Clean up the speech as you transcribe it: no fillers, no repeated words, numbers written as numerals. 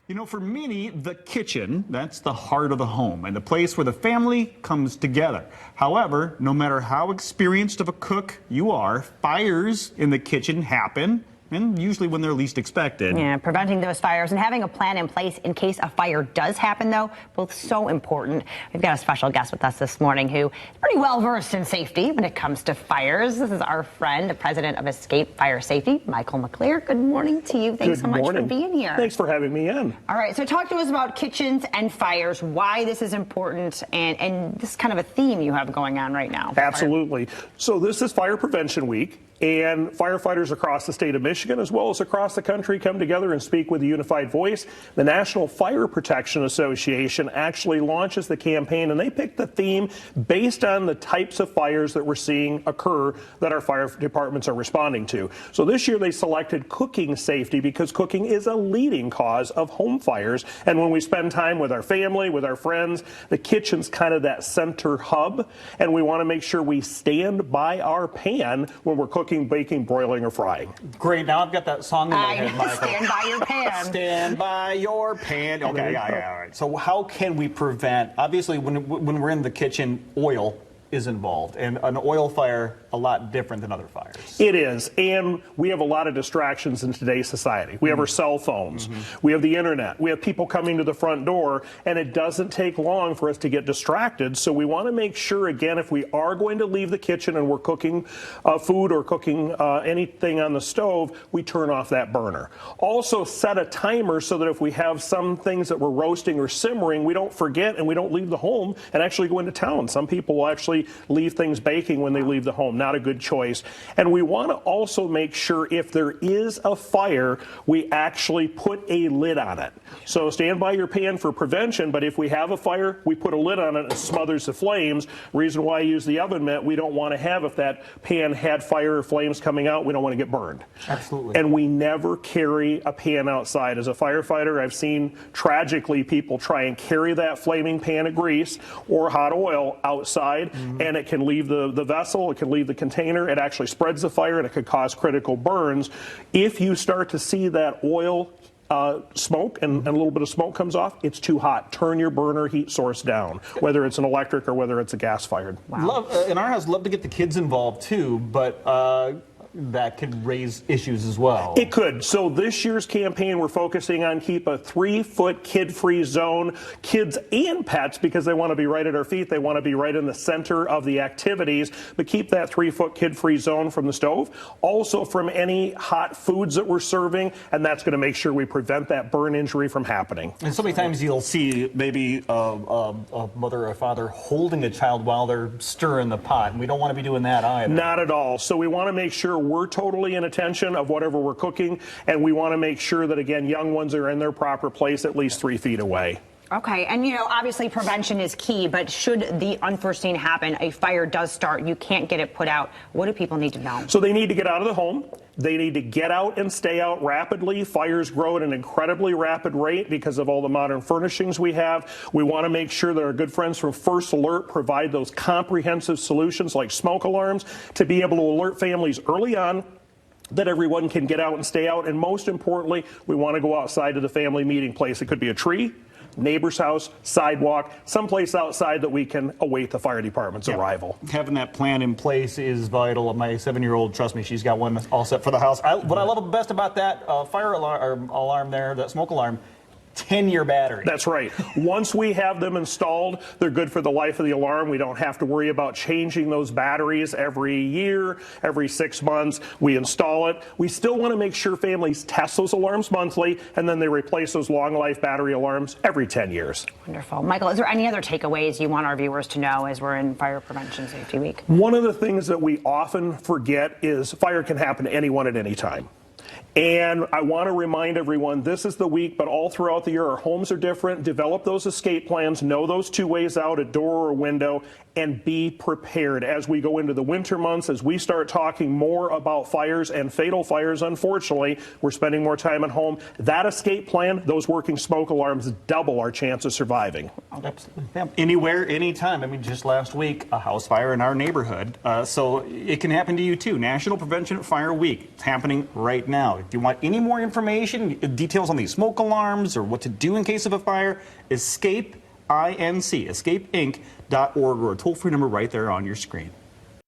You know, for many, the kitchen, that's the heart of the home and the place where the family comes together. However, no matter how experienced of a cook you are, fires in the kitchen happen, and usually when they're least expected. Yeah, preventing those fires and having a plan in place in case a fire does happen, though, both so important. We've got a special guest with us this morning who is pretty well versed in safety when it comes to fires. This is our friend, the president of Escape Fire Safety, Michael McClear. Good morning to you. Thanks so much for being here. Thanks for having me in. All right, so talk to us about kitchens and fires, why this is important, and this is kind of a theme you have going on right now. Absolutely. So this is Fire Prevention Week. And firefighters across the state of Michigan, as well as across the country, come together and speak with a unified voice. The National Fire Protection Association actually launches the campaign, and they picked the theme based on the types of fires that we're seeing occur that our fire departments are responding to. So this year they selected cooking safety because cooking is a leading cause of home fires. And when we spend time with our family, with our friends, the kitchen's kind of that center hub, and we want to make sure we stand by our pan when we're cooking, baking, broiling, or frying. Great. Now I've got that song in my head, Michael. Stand by your pan. Stand by your pan. Okay, yeah, all right. So how can we prevent, obviously when we're in the kitchen, oil is involved, and an oil fire a lot different than other fires. It is, and we have a lot of distractions in today's society. We have our cell phones, we have the internet, we have people coming to the front door, and it doesn't take long for us to get distracted. So we want to make sure, again, if we are going to leave the kitchen and we're cooking food or cooking anything on the stove, we turn off that burner. Also set a timer so that if we have some things that we're roasting or simmering, we don't forget and we don't leave the home and actually go into town. Some people will actually leave things baking when they leave the home. Not a good choice. And we want to also make sure if there is a fire, we actually put a lid on it. So stand by your pan for prevention, but if we have a fire, we put a lid on it and smothers the flames. Reason why I use the oven mitt, we don't want to have, if that pan had fire or flames coming out, we don't want to get burned. Absolutely. And we never carry a pan outside. As a firefighter, I've seen tragically people try and carry that flaming pan of grease or hot oil outside, and it can leave the vessel, it can leave the container, it actually spreads the fire, and it could cause critical burns. If you start to see that oil smoke and a little bit of smoke comes off, it's too hot. Turn your burner heat source down, whether it's an electric or whether it's a gas fired. Wow. In our house, love to get the kids involved too, but that could raise issues as well. It could. So this year's campaign, we're focusing on keep a 3-foot kid-free zone, kids and pets, because they want to be right at our feet. They want to be right in the center of the activities, but keep that 3-foot kid-free zone from the stove. Also from any hot foods that we're serving, and that's going to make sure we prevent that burn injury from happening. And so many times you'll see maybe a mother or a father holding a child while they're stirring the pot, and we don't want to be doing that either. Not at all. So we want to make sure we're totally in attention of whatever we're cooking, and we want to make sure that, again, young ones are in their proper place at least 3 feet away. Okay, and obviously prevention is key, but should the unforeseen happen, a fire does start, you can't get it put out, what do people need to know? So they need to get out of the home. They need to get out and stay out rapidly. Fires grow at an incredibly rapid rate because of all the modern furnishings we have. We want to make sure that our good friends from First Alert provide those comprehensive solutions like smoke alarms to be able to alert families early on that everyone can get out and stay out. And most importantly, we want to go outside to the family meeting place. It could be a tree, neighbor's house, sidewalk, someplace outside that we can await the fire department's arrival. Having that plan in place is vital. My 7-year-old, trust me, she's got one all set for the house. What I love best about that fire alarm there, that smoke alarm, 10-year battery. That's right. Once we have them installed, they're good for the life of the alarm. We don't have to worry about changing those batteries every year, every 6 months. We install it. We still want to make sure families test those alarms monthly, and then they replace those long life battery alarms every 10 years. Wonderful. Michael, is there any other takeaways you want our viewers to know as we're in Fire Prevention Safety Week? One of the things that we often forget is fire can happen to anyone at any time. And I want to remind everyone, this is the week, but all throughout the year, our homes are different. Develop those escape plans. Know those 2 ways out, a door or a window. and be prepared as we go into the winter months, as we start talking more about fires and fatal fires. Unfortunately, we're spending more time at home. That escape plan, those working smoke alarms, double our chance of surviving. Absolutely. Yeah. Anywhere, anytime. I mean, just last week, a house fire in our neighborhood. So it can happen to you too. National Prevention Fire Week. It's happening right now. If you want any more information, details on these smoke alarms or what to do in case of a fire, escapeinc.org or a toll-free number right there on your screen.